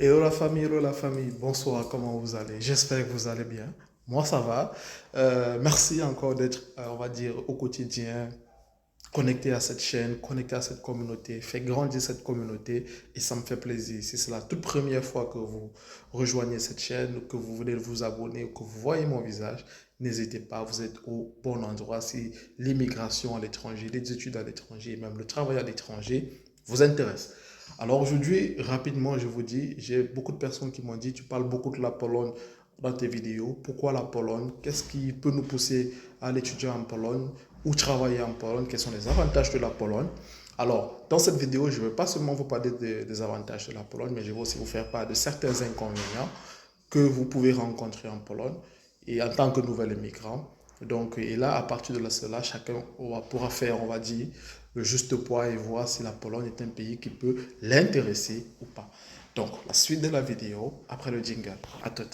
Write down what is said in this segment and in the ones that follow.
Hello la famille, bonsoir, comment vous allez? J'espère que vous allez bien. Moi, ça va. Merci encore d'être, on va dire, au quotidien, connecté à cette chaîne, connecté à cette communauté, fait grandir cette communauté et ça me fait plaisir. Si c'est la toute première fois que vous rejoignez cette chaîne, que vous venez de vous abonner ou que vous voyez mon visage, n'hésitez pas, vous êtes au bon endroit. Si l'immigration à l'étranger, les études à l'étranger, même le travail à l'étranger vous intéresse. Alors aujourd'hui, rapidement, je vous dis, j'ai beaucoup de personnes qui m'ont dit, tu parles beaucoup de la Pologne dans tes vidéos. Pourquoi la Pologne? Qu'est-ce qui peut nous pousser à aller étudier en Pologne ou travailler en Pologne? Quels sont les avantages de la Pologne? Alors, dans cette vidéo, je ne vais pas seulement vous parler des avantages de la Pologne, mais je vais aussi vous faire part de certains inconvénients que vous pouvez rencontrer en Pologne et en tant que nouvel immigrant. Donc, et là, à partir de cela, chacun pourra faire, on va dire, le juste poids et voir si la Pologne est un pays qui peut l'intéresser ou pas. Donc, la suite de la vidéo, après le jingle. À tout.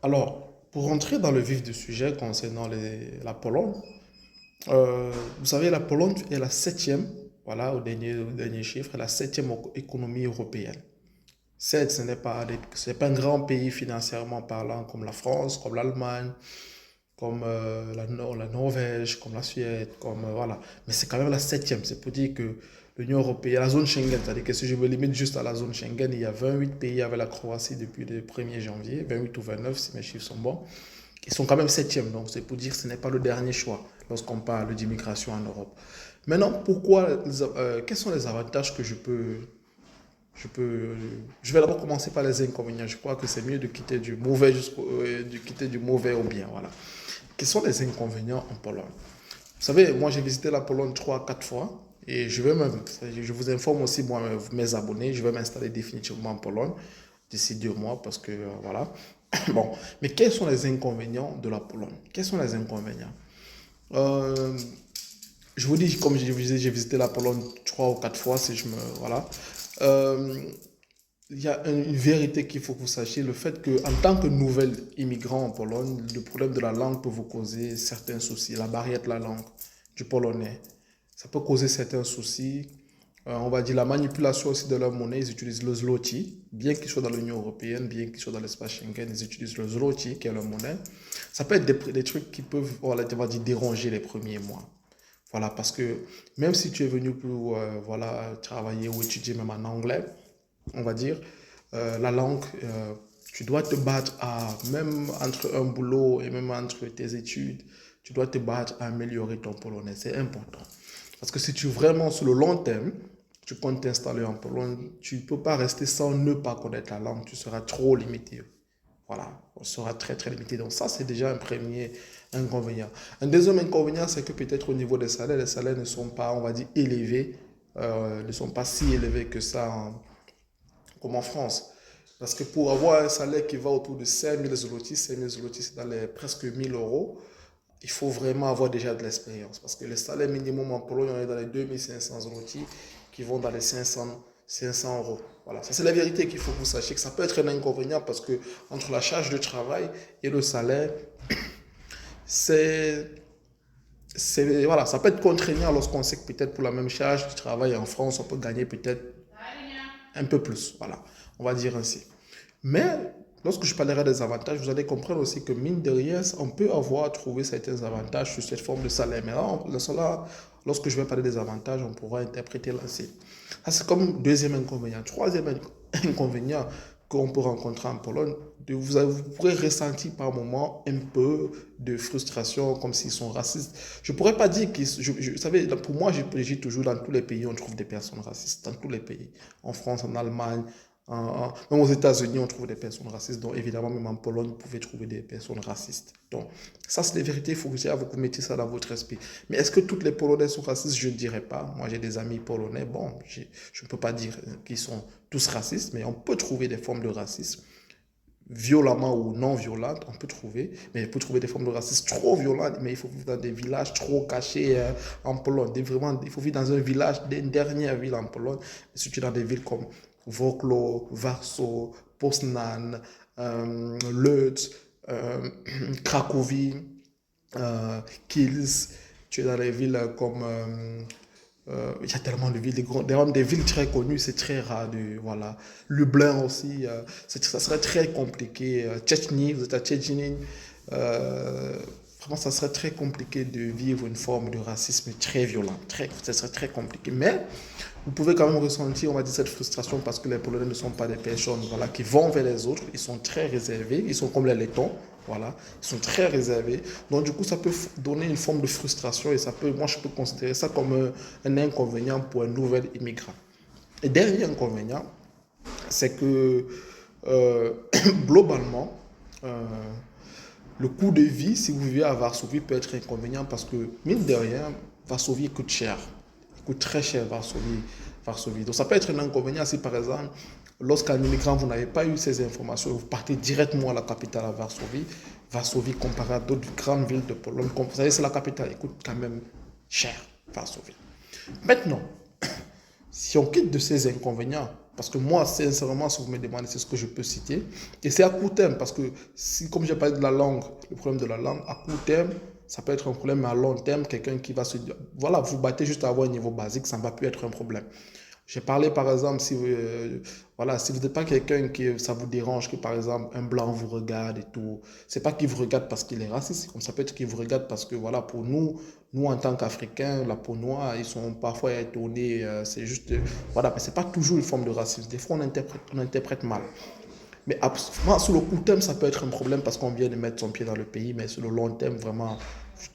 Alors, pour rentrer dans le vif du sujet concernant la Pologne, vous savez, la Pologne est la septième, voilà, au dernier chiffre, la septième économie européenne. Certes, ce n'est pas un grand pays financièrement parlant comme la France, comme l'Allemagne, comme la Norvège, comme la Suède, comme voilà. Mais c'est quand même la septième. C'est pour dire que l'Union européenne, la zone Schengen, c'est-à-dire que si je me limite juste à la zone Schengen, il y a 28 pays avec la Croatie depuis le 1er janvier, 28 ou 29 si mes chiffres sont bons. Ils sont quand même septième, donc c'est pour dire que ce n'est pas le dernier choix lorsqu'on parle d'immigration en Europe. Maintenant, quels sont les avantages que je vais d'abord commencer par les inconvénients. Je crois que c'est mieux de quitter du mauvais de quitter du mauvais au bien, voilà. Quels sont les inconvénients en Pologne? Vous savez, moi j'ai visité la Pologne 3 à 4 fois et je vous informe aussi, moi, mes abonnés, je vais m'installer définitivement en Pologne d'ici 2 mois parce que voilà. Bon, mais quels sont les inconvénients de la Pologne? Quels sont les inconvénients? Euh, je vous dis, comme j'ai visité la Pologne 3 ou 4 fois, si je me. Voilà. Euh, il y a une vérité qu'il faut que vous sachiez, le fait que en tant que nouvel immigrant en Pologne, le problème de la langue peut vous causer certains soucis. La barrière de la langue, du polonais, ça peut causer certains soucis. On va dire la manipulation aussi de leur monnaie, ils utilisent le zloty, bien qu'ils soient dans l'Union européenne, bien qu'ils soient dans l'espace Schengen, ils utilisent le zloty qui est leur monnaie. Ça peut être des trucs qui peuvent, voilà, on va dire, déranger les premiers mois. Voilà, parce que même si tu es venu pour voilà, travailler ou étudier même en anglais, on va dire, la langue, tu dois te battre même entre un boulot et même entre tes études, tu dois te battre à améliorer ton polonais. C'est important. Parce que si tu vraiment, sur le long terme, tu comptes t'installer en Pologne, tu ne peux pas rester sans ne pas connaître la langue, tu seras trop limité. Voilà, on sera très très limité. Donc ça, c'est déjà un premier inconvénient. Un deuxième inconvénient, c'est que peut-être au niveau des salaires, les salaires ne sont pas, on va dire, élevés, ne sont pas si élevés que ça comme en France. Parce que pour avoir un salaire qui va autour de 5 000 zlotys, c'est dans les presque 1 000 euros, il faut vraiment avoir déjà de l'expérience. Parce que le salaire minimum en Pologne, on est dans les 2 500 zlotys qui vont dans les 500 euros. Voilà, ça c'est la vérité qu'il faut que vous sachiez que ça peut être un inconvénient parce que entre la charge de travail et le salaire, c'est voilà, ça peut être contraignant lorsqu'on sait que peut-être pour la même charge de travail en France, on peut gagner peut-être un peu plus. Voilà, on va dire ainsi. Mais lorsque je parlerai des avantages, vous allez comprendre aussi que mine de rien, on peut avoir trouvé certains avantages sur cette forme de salaire. Mais là, lorsque je vais parler des avantages, on pourra interpréter l'ancien. Ça, c'est comme deuxième inconvénient. Troisième inconvénient qu'on peut rencontrer en Pologne, vous pourrez ressentir par moments un peu de frustration, comme s'ils sont racistes. Je ne pourrais pas dire qu'ils... vous savez, pour moi, je dis toujours, dans tous les pays, on trouve des personnes racistes. Dans tous les pays. En France, en Allemagne, même aux États-Unis, on trouve des personnes racistes. Donc, évidemment, même en Pologne, vous pouvez trouver des personnes racistes. Donc, ça, c'est la vérité. Il faut que vous mettiez ça dans votre esprit. Mais est-ce que toutes les Polonais sont racistes? Je ne dirais pas. Moi, j'ai des amis polonais. Bon, je ne peux pas dire qu'ils sont tous racistes, mais on peut trouver des formes de racisme. violemment ou non violentes, on peut trouver, mais il peut trouver des formes de racisme trop violentes, mais il faut vivre dans des villages trop cachés en Pologne. Vraiment, il faut vivre dans un village, une dernière ville en Pologne, si tu es dans des villes comme Wrocław, Warsaw, Poznan, Łódź, Cracovie, Kielce, tu es dans des villes comme il y a tellement de villes, des villes très connues, c'est très rare. Voilà. Lublin aussi, ça serait très compliqué. Tchétchénie, vous êtes à Tchétchénie, vraiment, ça serait très compliqué de vivre une forme de racisme très violent. Ça serait très compliqué. Mais vous pouvez quand même ressentir, on va dire, cette frustration parce que les Polonais ne sont pas des personnes voilà, qui vont vers les autres. Ils sont très réservés. Ils sont comme les Lettons. Voilà, ils sont très réservés. Donc, du coup, ça peut donner une forme de frustration et ça peut, moi, je peux considérer ça comme un inconvénient pour un nouvel immigrant. Et dernier inconvénient, c'est que euh, globalement, euh, le coût de vie, si vous vivez à Varsovie, peut être inconvénient parce que, mine de rien, Varsovie coûte cher. Il coûte très cher, Varsovie. Donc, ça peut être un inconvénient si, par exemple, lorsqu'un immigrant, vous n'avez pas eu ces informations, vous partez directement à la capitale, à Varsovie. Varsovie, comparé à d'autres grandes villes de Pologne, vous savez, c'est la capitale, il coûte quand même cher, Varsovie. Maintenant, si on quitte de ces inconvénients, parce que moi, sincèrement, si vous me demandez, c'est ce que je peux citer, et c'est à court terme, parce que si, comme j'ai parlé de la langue, le problème de la langue, à court terme, ça peut être un problème, mais à long terme, quelqu'un qui va se dire, voilà, vous battez juste à avoir un niveau basique, ça ne va plus être un problème. J'ai parlé par exemple, si vous, voilà, si vous n'êtes pas quelqu'un qui ça vous dérange que par exemple un blanc vous regarde et tout, c'est pas qu'il vous regarde parce qu'il est raciste, comme ça peut être qu'il vous regarde parce que voilà, pour nous en tant qu'Africains, la peau noire, ils sont parfois étonnés, c'est juste, voilà, mais c'est pas toujours une forme de racisme. Des fois on interprète mal. Mais moi, sur le court terme, ça peut être un problème parce qu'on vient de mettre son pied dans le pays, mais sur le long terme, vraiment,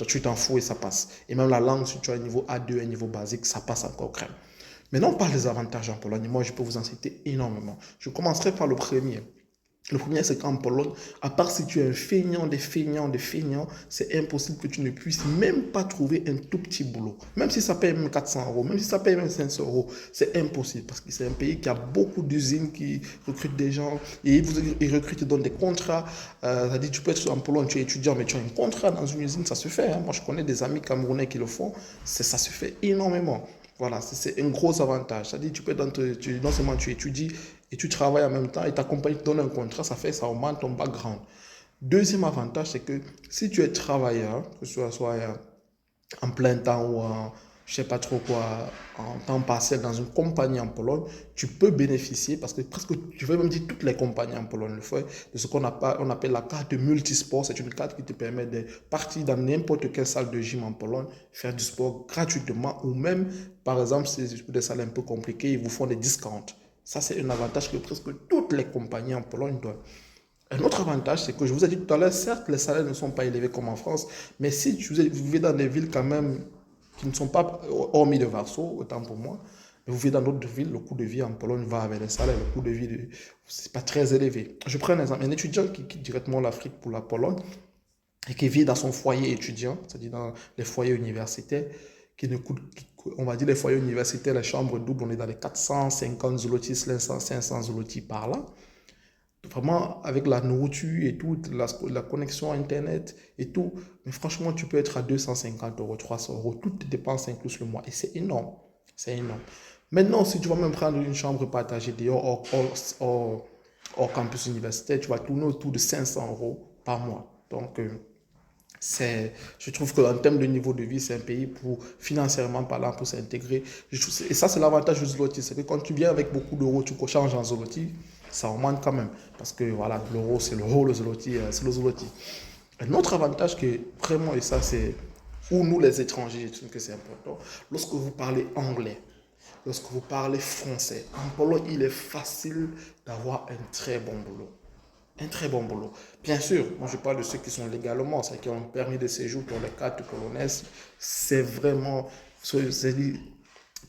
tu t'en fous et ça passe. Et même la langue, si tu as un niveau A2, un niveau basique, ça passe encore crème. Maintenant, on parle des avantages en Pologne. Moi, je peux vous en citer énormément. Je commencerai par le premier. Le premier, c'est qu'en Pologne, à part si tu es un feignant, des feignants, c'est impossible que tu ne puisses même pas trouver un tout petit boulot. Même si ça paye même 400 euros, même si ça paye même 500 euros, c'est impossible parce que c'est un pays qui a beaucoup d'usines qui recrutent des gens et ils recrutent, ils donnent des contrats. C'est-à-dire, tu peux être en Pologne, tu es étudiant, mais tu as un contrat dans une usine, ça se fait. Hein. Moi, je connais des amis camerounais qui le font, ça se fait énormément. Voilà, c'est un gros avantage. C'est-à-dire, tu peux, non seulement tu étudies et tu travailles en même temps et ta compagnie te donne un contrat, ça augmente ton background. Deuxième avantage, c'est que si tu es travailleur, que ce soit en plein temps ou en, je sais pas trop quoi, en temps partiel dans une compagnie en Pologne, tu peux bénéficier, parce que presque, je vais même dire toutes les compagnies en Pologne le font, de ce on appelle la carte multisport. C'est une carte qui te permet de partir dans n'importe quelle salle de gym en Pologne, faire du sport gratuitement, ou même, par exemple, si c'est des salles un peu compliquées, ils vous font des discounts. Ça, c'est un avantage que presque toutes les compagnies en Pologne donnent. Un autre avantage, c'est que je vous ai dit tout à l'heure, certes, les salaires ne sont pas élevés comme en France, mais si vous vivez dans des villes quand même qui ne sont pas, hormis de Varsovie, autant pour moi, mais vous vivez dans d'autres villes, le coût de vie en Pologne va avec les salaires, le coût de vie, c'est pas très élevé. Je prends un exemple, un étudiant qui quitte directement l'Afrique pour la Pologne et qui vit dans son foyer étudiant, c'est-à-dire dans les foyers universitaires, qui ne coûte, on va dire les foyers universitaires, les chambres doubles, on est dans les 450 zlotys, 500 zlotys par là. Vraiment, avec la nourriture et tout, la connexion Internet et tout. Mais franchement, tu peux être à 250 euros, 300 euros, toutes tes dépenses incluses le mois. Et c'est énorme. C'est énorme. Maintenant, si tu vas même prendre une chambre partagée dehors hors campus universitaire, tu vas tourner autour de 500 euros par mois. Donc, je trouve qu'en termes de niveau de vie, c'est un pays pour, financièrement parlant, pour s'intégrer. Et ça, c'est l'avantage du zloty. C'est que quand tu viens avec beaucoup d'euros, tu changes en zloty, ça augmente quand même. Parce que voilà, l'euro, c'est l'euro, le zloty, c'est le zloty. Un autre avantage que vraiment, et ça, c'est pour nous les étrangers, je trouve que c'est important, lorsque vous parlez anglais, lorsque vous parlez français, en Pologne, il est facile d'avoir un très bon boulot. Un très bon boulot. Bien sûr, moi je parle de ceux qui sont légalement, ceux qui ont un permis de séjour pour les cartes polonaises. C'est vraiment,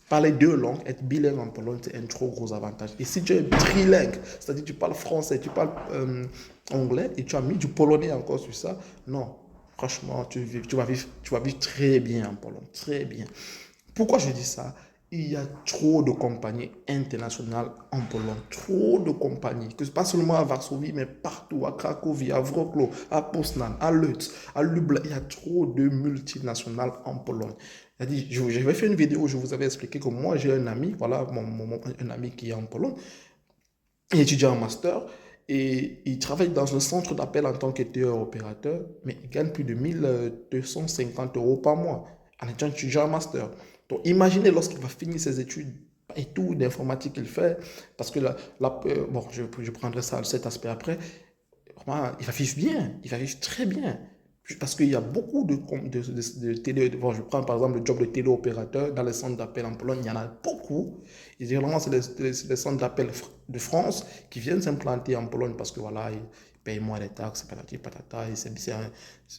parler deux langues, être bilingue en Pologne, c'est un trop gros avantage. Et si tu es trilingue, c'est-à-dire tu parles français, tu parles anglais et tu as mis du polonais encore sur ça, non, franchement, tu vas vivre très bien en Pologne, très bien. Pourquoi je dis ça? il y a trop de compagnies internationales en Pologne. Trop de compagnies. Que pas seulement à Varsovie, mais partout. À Cracovie, à Wrocław, à Poznan, à Lutz, à Lublin. Il y a trop de multinationales en Pologne. J'avais fait une vidéo où je vous avais expliqué que moi, j'ai un ami, voilà, un ami qui est en Pologne. Il étudie en master et il travaille dans un centre d'appel en tant qu'opérateur, mais il gagne plus de 1 250 € par mois en étant étudiant en master. Donc imaginez lorsqu'il va finir ses études et tout d'informatique qu'il fait, parce que bon, je prendrai ça, cet aspect après, vraiment, il va vivre bien, il va vivre très bien. Parce qu'il y a beaucoup de télé. Bon, je prends par exemple le job de téléopérateur dans les centres d'appel en Pologne, il y en a beaucoup. Et généralement, c'est les centres d'appel de France qui viennent s'implanter en Pologne parce que voilà, ils payent moins les taxes, patati patata. Et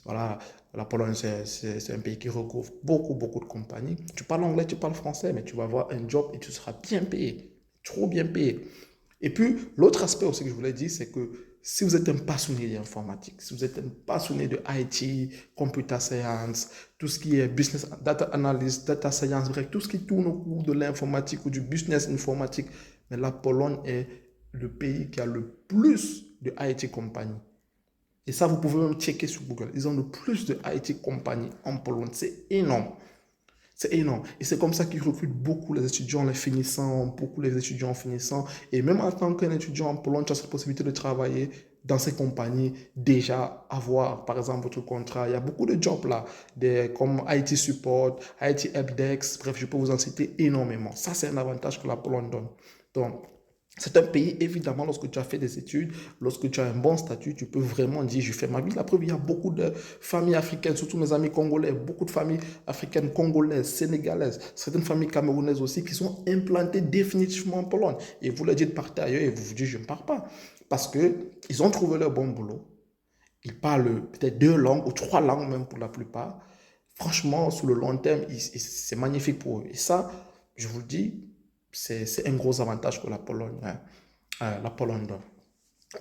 voilà, la Pologne, c'est un pays qui recouvre beaucoup de compagnies. Tu parles anglais, tu parles français, mais tu vas avoir un job et tu seras bien payé, trop bien payé. Et puis, l'autre aspect aussi que je voulais dire, c'est que si vous êtes un passionné d'informatique, si vous êtes un passionné de IT, computer science, tout ce qui est business, data analyst, data science, bref, tout ce qui tourne autour de l'informatique ou du business informatique, mais la Pologne est le pays qui a le plus de IT compagnies. Et ça, vous pouvez même checker sur Google. Ils ont le plus de IT compagnies en Pologne. C'est énorme. C'est énorme. Et c'est comme ça qu'ils recrutent beaucoup les étudiants, les finissants, beaucoup les étudiants finissants. Et même en tant qu'un étudiant en Pologne, tu as cette possibilité de travailler dans ces compagnies, déjà avoir, par exemple, votre contrat. Il y a beaucoup de jobs là, comme IT support, IT helpdesk, bref, je peux vous en citer énormément. Ça, c'est un avantage que la Pologne donne. Donc, c'est un pays, évidemment, lorsque tu as fait des études, lorsque tu as un bon statut, tu peux vraiment dire, je fais ma vie. La preuve, il y a beaucoup de familles africaines, surtout mes amis congolais, beaucoup de familles africaines, congolaises, sénégalaises, certaines familles camerounaises aussi, qui sont implantées définitivement en Pologne. Et vous leur dites de partir ailleurs et vous vous dites, je ne pars pas. Parce qu'ils ont trouvé leur bon boulot. Ils parlent peut-être 2 langues ou 3 langues même pour la plupart. Franchement, sur le long terme, c'est magnifique pour eux. Et ça, je vous le dis, c'est un gros avantage que la Pologne donne.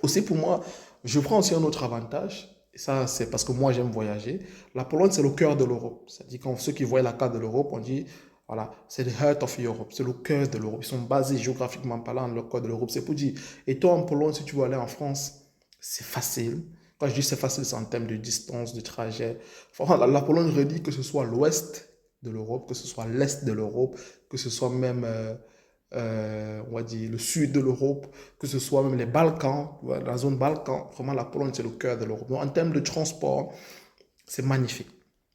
Aussi pour moi, je prends aussi un autre avantage, et ça c'est parce que moi j'aime voyager. La Pologne c'est le cœur de l'Europe. C'est-à-dire quand ceux qui voient la carte de l'Europe, on dit, voilà, c'est the heart of Europe, c'est le cœur de l'Europe. Ils sont basés géographiquement parlant dans le cœur de l'Europe. C'est pour dire, et toi en Pologne, si tu veux aller en France, c'est facile. Quand je dis c'est facile, c'est en termes de distance, de trajet. Enfin, la Pologne redit que ce soit l'ouest de l'Europe, que ce soit l'est de l'Europe, que ce soit même on va dire, le sud de l'Europe, que ce soit même les Balkans, la zone Balkan. Vraiment, la Pologne, c'est le cœur de l'Europe. Donc, en termes de transport, c'est magnifique.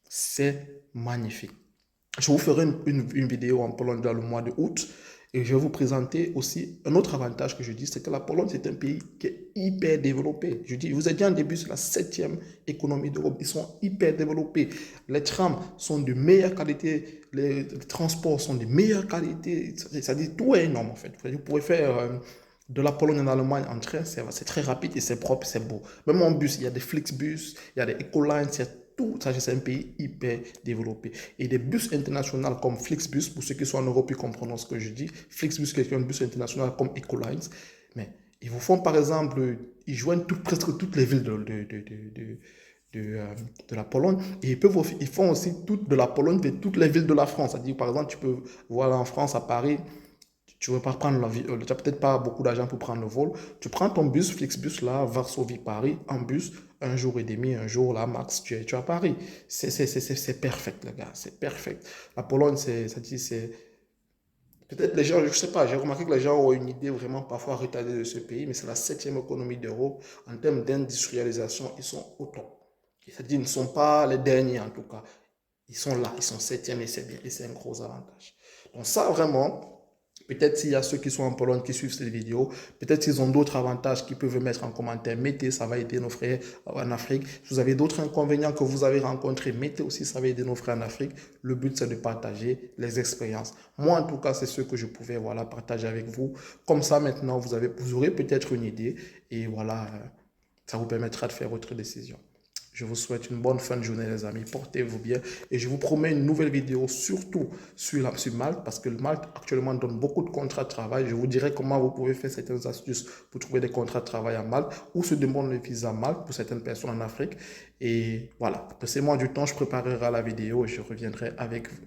C'est magnifique. Je vous ferai une vidéo en Pologne dans le mois de août et je vais vous présenter aussi un autre avantage que je dis, c'est que la Pologne, c'est un pays qui est hyper développé. Je dis, vous êtes dit en début, c'est la 7e économie d'Europe. Ils sont hyper développés. Les trams sont de meilleure qualité, les transports sont de meilleure qualité. C'est-à-dire, tout est énorme en fait. Vous pouvez faire de la Pologne en Allemagne en train, c'est très rapide et c'est propre, c'est beau. Même en bus, il y a des Flixbus, il y a des Ecolines, il y a tout ça, c'est un pays hyper développé. Et des bus internationaux comme Flixbus, pour ceux qui sont en Europe, ils comprendront ce que je dis. Flixbus, c'est un bus international comme Ecolines. Mais ils vous font, par exemple, ils joignent presque toutes les villes de la Pologne. Et ils font aussi de la Pologne de toutes les villes de la France. C'est-à-dire, par exemple, tu peux voir en France, à Paris, tu ne veux pas prendre l'avion, tu n'as peut-être pas beaucoup d'argent pour prendre le vol. Tu prends ton bus, Flixbus, là, Varsovie-Paris, en bus, 1 jour et demi, un jour, là, max, tu es à Paris. C'est parfait, les gars, c'est parfait. La Pologne, c'est. Peut-être les gens, je ne sais pas, j'ai remarqué que les gens ont une idée vraiment parfois retardée de ce pays, mais c'est la 7e économie d'Europe. En termes d'industrialisation, ils sont au top. C'est-à-dire, ils ne sont pas les derniers, en tout cas. Ils sont là, ils sont 7e et c'est bien, et c'est un gros avantage. Donc ça, vraiment, peut-être s'il y a ceux qui sont en Pologne qui suivent cette vidéo, peut-être s'ils ont d'autres avantages qu'ils peuvent mettre en commentaire, mettez, ça va aider nos frères en Afrique. Si vous avez d'autres inconvénients que vous avez rencontrés, mettez aussi, ça va aider nos frères en Afrique. Le but, c'est de partager les expériences. Moi, en tout cas, c'est ce que je pouvais voilà, partager avec vous. Comme ça, maintenant, vous aurez peut-être une idée et voilà, ça vous permettra de faire votre décision. Je vous souhaite une bonne fin de journée, les amis. Portez-vous bien. Et je vous promets une nouvelle vidéo, surtout sur Malte, parce que le Malte actuellement donne beaucoup de contrats de travail. Je vous dirai comment vous pouvez faire certaines astuces pour trouver des contrats de travail à Malte ou se demander le visa à Malte pour certaines personnes en Afrique. Et voilà, passez-moi du temps, je préparerai la vidéo et je reviendrai avec vous,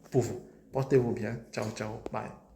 pour vous. Portez-vous bien. Ciao, ciao. Bye.